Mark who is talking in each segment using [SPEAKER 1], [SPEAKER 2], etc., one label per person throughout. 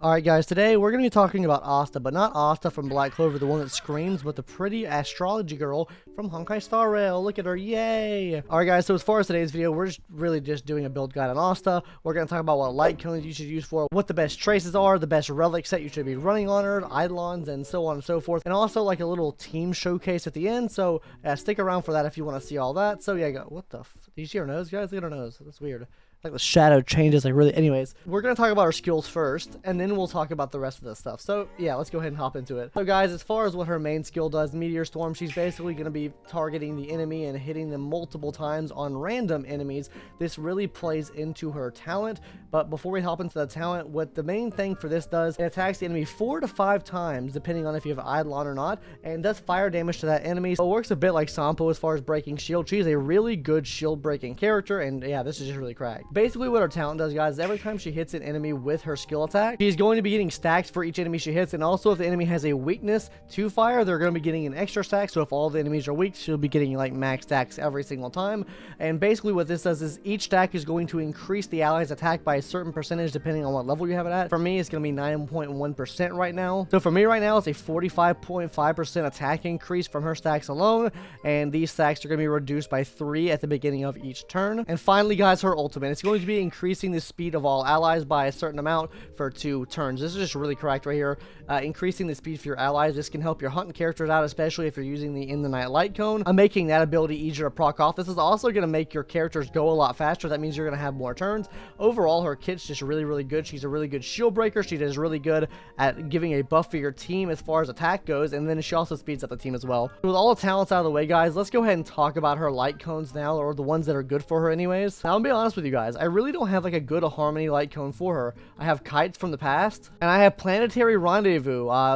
[SPEAKER 1] Alright guys, today we're going to be talking about Asta, but not Asta from Black Clover, the one that screams, but the pretty astrology girl from Honkai Star Rail. Look at her, yay! Alright guys, so as far as today's video, we're just doing a build guide on Asta. We're going to talk about what light cones you should use for, what the best traces are, the best relic set you should be running on her, Eidolons, and so on and so forth. And also like a little team showcase at the end, so stick around for that if you want to see all that. So yeah, what the f... Did you see her nose, guys? Look at her nose. That's weird. Like the shadow changes, like really. Anyways, we're gonna talk about our skills first, and then we'll talk about the rest of the stuff. So yeah, let's go ahead and hop into it. So guys, as far as what her main skill does, Meteor Storm, she's basically gonna be targeting the enemy and hitting them multiple times on random enemies. This really plays into her talent. But before we hop into the talent, what the main thing for this does, it attacks the enemy 4 to 5 times, depending on if you have Eidolon or not, and does fire damage to that enemy. So it works a bit like Sampo as far as breaking shield. She's a really good shield breaking character, and yeah, this is just really cracked. Basically what her talent does, guys, is every time she hits an enemy with her skill attack, she's going to be getting stacks for each enemy she hits, and also if the enemy has a weakness to fire, they're going to be getting an extra stack. So if all the enemies are weak, she'll be getting like max stacks every single time. And basically what this does is each stack is going to increase the ally's attack by a certain percentage depending on what level you have it at. For me, it's going to be 9.1% right now. So for me right now, it's a 45.5% attack increase from her stacks alone, and these stacks are going to be reduced by 3 at the beginning of each turn. And finally, guys, her ultimate, it's going to be increasing the speed of all allies by a certain amount for 2 turns. This is just really correct right here. Increasing the speed for your allies. This can help your hunting characters out, especially if you're using the In the Night light cone, making that ability easier to proc off. This is also going to make your characters go a lot faster. That means you're going to have more turns. Overall, her kit's just really good. She's a really good shield breaker. She does really good at giving a buff for your team as far as attack goes, and then she also speeds up the team as well. So with all the talents out of the way, guys, let's go ahead and talk about her light cones now, or the ones that are good for her anyways. Now, I'll be honest with you guys, I really don't have like a good harmony light cone for her. I have kites from the past, and I have planetary rendezvous,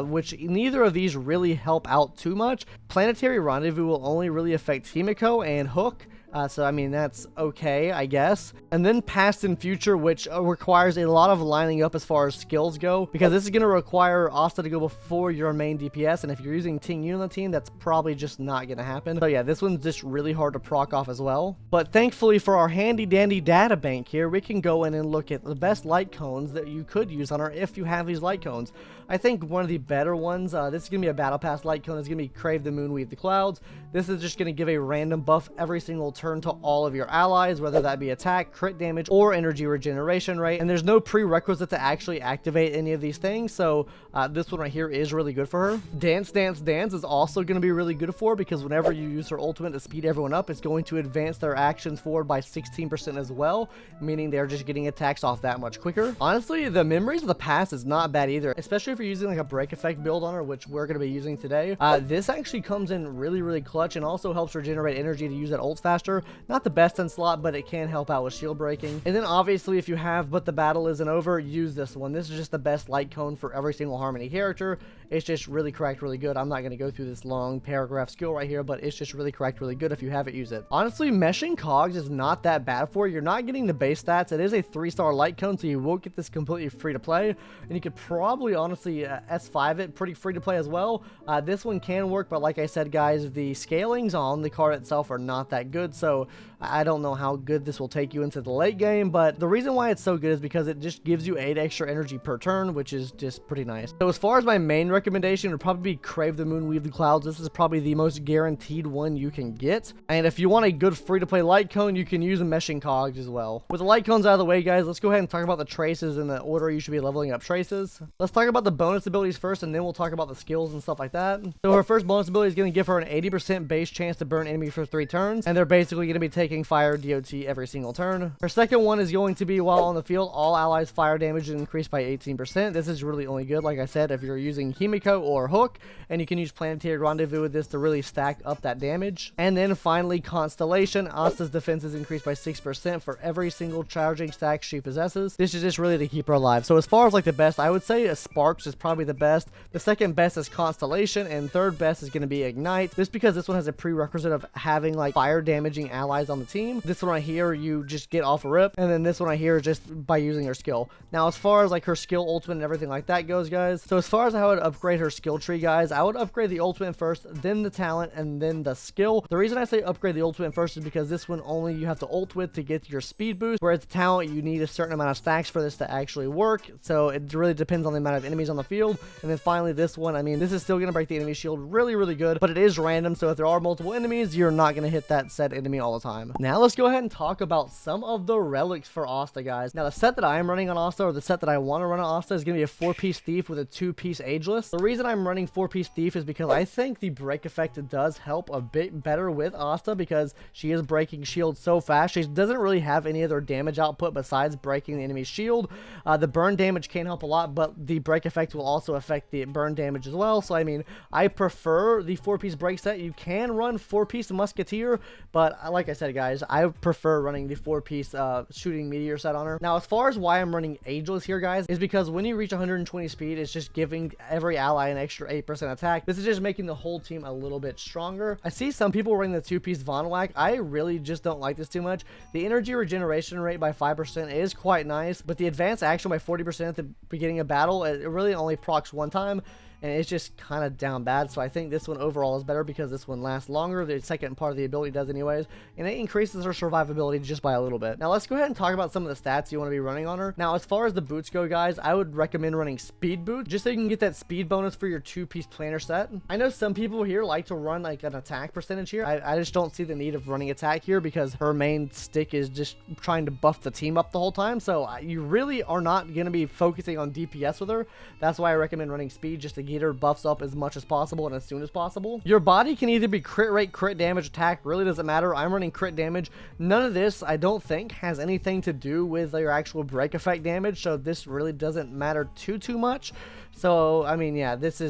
[SPEAKER 1] which neither of these really help out too much. Planetary rendezvous will only really affect Himiko and Hook. So I mean, that's okay, I guess. And then past and future, which requires a lot of lining up as far as skills go, because this is going to require Asta to go before your main DPS, and if you're using Ting Yun on the team, that's probably just not going to happen. So yeah, this one's just really hard to proc off as well. But thankfully for our handy dandy data bank here, we can go in and look at the best light cones that you could use on her if you have these light cones. I think one of the better ones, this is going to be a battle pass light cone. It's going to be Crave the Moon, Weave the Clouds. This is just going to give a random buff every single turn to all of your allies, whether that be attack, crit damage, or energy regeneration rate. And there's no prerequisite to actually activate any of these things, so this one right here is really good for her. Dance Dance Dance is also going to be really good for her, because whenever you use her ultimate to speed everyone up, it's going to advance their actions forward by 16% as well, meaning they're just getting attacks off that much quicker. Honestly, the Memories of the Past is not bad either, especially if you're using like a break effect build on her, which we're going to be using today. This actually comes in really clutch and also helps regenerate energy to use that ult faster. Not the best in slot, but it can help out with shield breaking. And then obviously if you have But the Battle Isn't Over, use this one. This is just the best light cone for every single Harmony character. It's just really cracked, really good. I'm not going to go through this long paragraph skill right here, but it's just really cracked, really good. If you have it, use it. Honestly, Meshing Cogs is not that bad for you. You're not getting the base stats. It is a 3-star light cone, so you won't get this completely free to play, and you could probably honestly S5 it pretty free to play as well. This one can work, but like I said, guys, the scalings on the card itself are not that good, so I don't know how good this will take you into the late game. But the reason why it's so good is because it just gives you 8 extra energy per turn, which is just pretty nice. So as far as my main recommendation would probably be Crave the Moon, Weave the Clouds. This is probably the most guaranteed one you can get, and if you want a good free to play light cone, you can use a Meshing Cogs as well. With the light cones out of the way, guys, let's go ahead and talk about the traces in the order you should be leveling up traces. Let's talk about the bonus abilities first, and then we'll talk about the skills and stuff like that. So her first bonus ability is going to give her an 80% base chance to burn enemy for 3 turns, and they're basically going to be taking fire DOT every single turn. Her second one is going to be while on the field, all allies fire damage is increased by 18%. This is really only good, like I said, if you're using Himiko or Hook, and you can use Planetary Rendezvous with this to really stack up that damage. And then finally, Constellation. Asta's defense is increased by 6% for every single charging stack she possesses. This is just really to keep her alive. So as far as like the best, I would say Sparks is probably the best. The second best is Constellation, and third best is going to be Ignite, just because this one has a prerequisite of having like fire damaging allies on the team. This one right here, you just get off a rip, and then this one right here is just by using her skill. Now as far as like her skill ultimate and everything like that goes, guys, so as far as how upgrade her skill tree, guys, I would upgrade the ultimate first, then the talent, and then the skill. The reason I say upgrade the ultimate first is because this one only you have to ult with to get your speed boost, whereas the talent you need a certain amount of stacks for this to actually work. So it really depends on the amount of enemies on the field. And then finally this one, I mean, this is still going to break the enemy shield really, really good, but it is random. So if there are multiple enemies, you're not going to hit that said enemy all the time. Now let's go ahead and talk about some of the relics for Asta, guys. Now the set that I am running on Asta, or the set that I want to run on Asta, is going to be a 4-piece thief with a 2-piece ageless. The reason I'm running 4-piece thief is because I think the break effect does help a bit better with Asta, because she is breaking shield so fast. She doesn't really have any other damage output besides breaking the enemy's shield. The burn damage can help a lot, but the break effect will also affect the burn damage as well. So I mean, I prefer the 4-piece break set. You can run 4-piece musketeer, but like I said, guys, I prefer running the 4-piece shooting meteor set on her. Now as far as why I'm running ageless here, guys, is because when you reach 120 speed, it's just giving every ally an extra 8% attack. This is just making the whole team a little bit stronger. I see some people running the 2-piece Von Whack. I really just don't like this too much. The energy regeneration rate by 5% is quite nice, but the advanced action by 40% at the beginning of battle, it really only procs one time, and it's just kind of down bad. So I think this one overall is better because this one lasts longer. The second part of the ability does anyways, and it increases her survivability just by a little bit. Now let's go ahead and talk about some of the stats you want to be running on her. Now as far as the boots go, guys, I would recommend running speed boots, just so you can get that speed bonus for your 2-piece planner set. I know some people here like to run like an attack percentage here. I just don't see the need of running attack here because her main stick is just trying to buff the team up the whole time. So you really are not going to be focusing on DPS with her. That's why I recommend running speed, just to get her buffs up as much as possible and as soon as possible. Your body can either be crit rate, crit damage, attack, really doesn't matter. I'm running crit damage. None of this, I don't think, has anything to do with your actual break effect damage, so this really doesn't matter too much. So I mean, yeah, this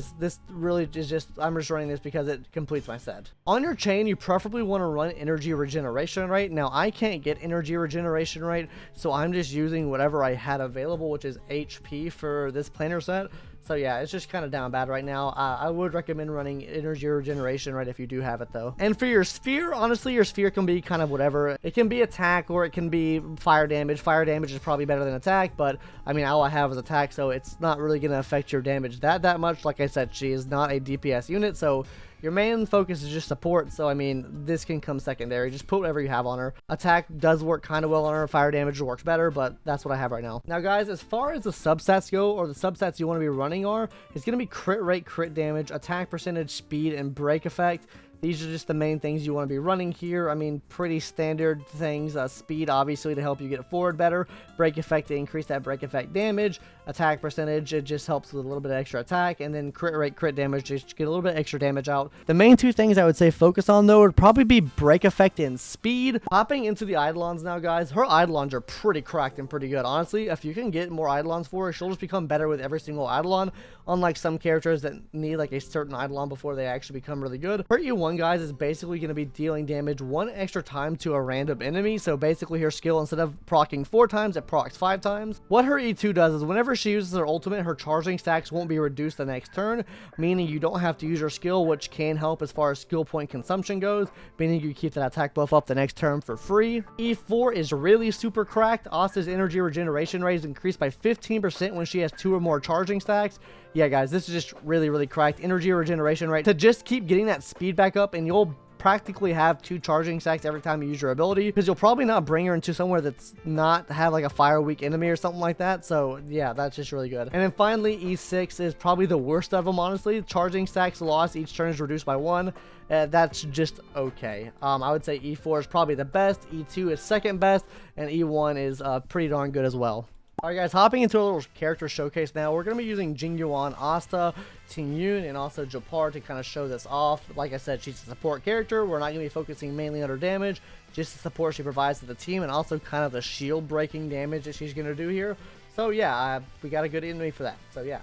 [SPEAKER 1] really is just, I'm just running this because it completes my set. On your chain, you preferably want to run energy regeneration rate. Now I can't get energy regeneration rate, so I'm just using whatever I had available, which is HP for this planner set. So yeah, it's just kind of down bad right now. I would recommend running energy regeneration right if you do have it though. And for your sphere, honestly, your sphere can be kind of whatever. It can be attack or it can be fire damage. Fire damage is probably better than attack, but I mean, all I have is attack, so it's not really going to affect your damage that much. Like I said, she is not a DPS unit, so your main focus is just support, so I mean, this can come secondary. Just put whatever you have on her. Attack does work kind of well on her. Fire damage works better, but that's what I have right now. Now, guys, as far as the substats go, or the substats you want to be running are, it's going to be crit rate, crit damage, attack percentage, speed, and break effect. These are just the main things you want to be running here. I mean, pretty standard things. Speed, obviously, to help you get forward better. Break effect to increase that break effect damage. Attack percentage, it just helps with a little bit of extra attack. And then crit rate, crit damage, just get a little bit extra damage out. The main two things I would say focus on, though, would probably be break effect and speed. Hopping into the Eidolons now, guys. Her Eidolons are pretty cracked and pretty good. Honestly, if you can get more Eidolons for her, she'll just become better with every single Eidolon. Unlike some characters that need like a certain Eidolon before they actually become really good. Her E1, guys, is basically going to be dealing damage one extra time to a random enemy. So basically her skill, instead of proccing 4 times, it procs 5 times. What her E2 does is whenever she uses her ultimate, her charging stacks won't be reduced the next turn, meaning you don't have to use your skill, which can help as far as skill point consumption goes, meaning you keep that attack buff up the next turn for free. E4 is really super cracked. Asta's energy regeneration rate is increased by 15% when she has 2 or more charging stacks. Yeah, guys, this is just really cracked. Energy regeneration rate to just keep getting that speed back up, and you'll practically have 2 charging stacks every time you use your ability, because you'll probably not bring her into somewhere that's not have like a fire weak enemy or something like that. So yeah, that's just really good. And then finally, E6 is probably the worst of them, honestly. Charging stacks lost each turn is reduced by 1. That's just okay. I would say E4 is probably the best, E2 is second best, and E1 is pretty darn good as well. Alright, guys, hopping into a little character showcase now. We're going to be using Jingyuan, Asta, Tingyun, and also Japar to kind of show this off. Like I said, she's a support character. We're not going to be focusing mainly on her damage, just the support she provides to the team, and also kind of the shield breaking damage that she's going to do here. So yeah, we got a good enemy for that. So yeah.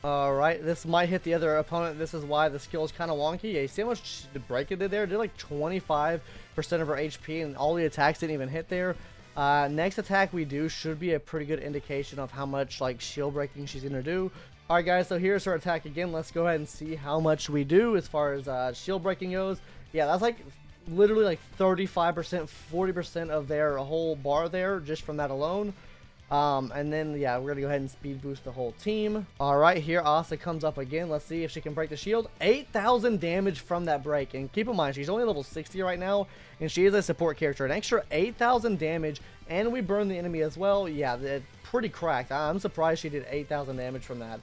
[SPEAKER 1] Alright, this might hit the other opponent. This is why the skill is kind of wonky. Yeah, you see how much break it did there? It did like 25% of her HP, and all the attacks didn't even hit there. Next attack we do should be a pretty good indication of how much like shield breaking she's gonna do. Alright, guys, so here's her attack again. Let's go ahead and see how much we do as far as shield breaking goes. Yeah, that's like literally like 35%, 40% of their whole bar there just from that alone. And then, yeah, we're gonna go ahead and speed boost the whole team. All right, here Asta comes up again. Let's see if she can break the shield. 8,000 damage from that break. And keep in mind, she's only level 60 right now, and she is a support character. An extra 8,000 damage, and we burn the enemy as well. Yeah, pretty cracked. I'm surprised she did 8,000 damage from that.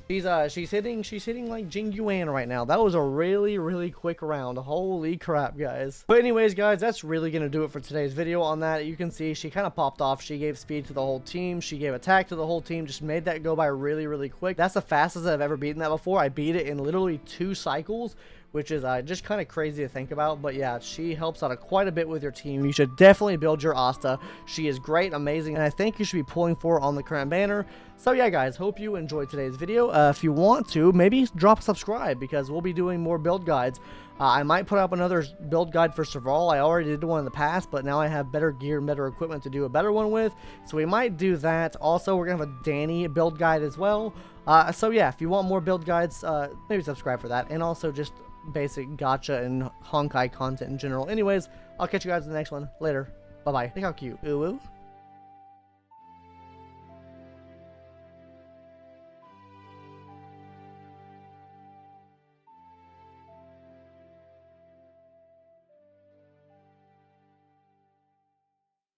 [SPEAKER 1] She's hitting like Jing Yuan right now. That was a really quick round. Holy crap, guys. But anyways, guys, that's really gonna do it for today's video on that. You can see she kind of popped off. She gave speed to the whole team. She gave attack to the whole team. Just made that go by really quick. That's the fastest I've ever beaten that before. I beat it in literally 2 cycles, which is just kind of crazy to think about. But yeah, she helps out quite a bit with your team. You should definitely build your Asta. She is great, amazing, and I think you should be pulling for her on the current banner. So yeah, guys, hope you enjoyed today's video. If you want to, maybe drop a subscribe, because we'll be doing more build guides. I might put up another build guide for Serval. I already did one in the past, but now I have better gear and better equipment to do a better one with, so we might do that. Also, we're gonna have a Danny build guide as well. So yeah, if you want more build guides, maybe subscribe for that, and also just basic gacha and Honkai content in general. Anyways, I'll catch you guys in the next one. Later. Bye-bye. Look how cute. Ooh, ooh.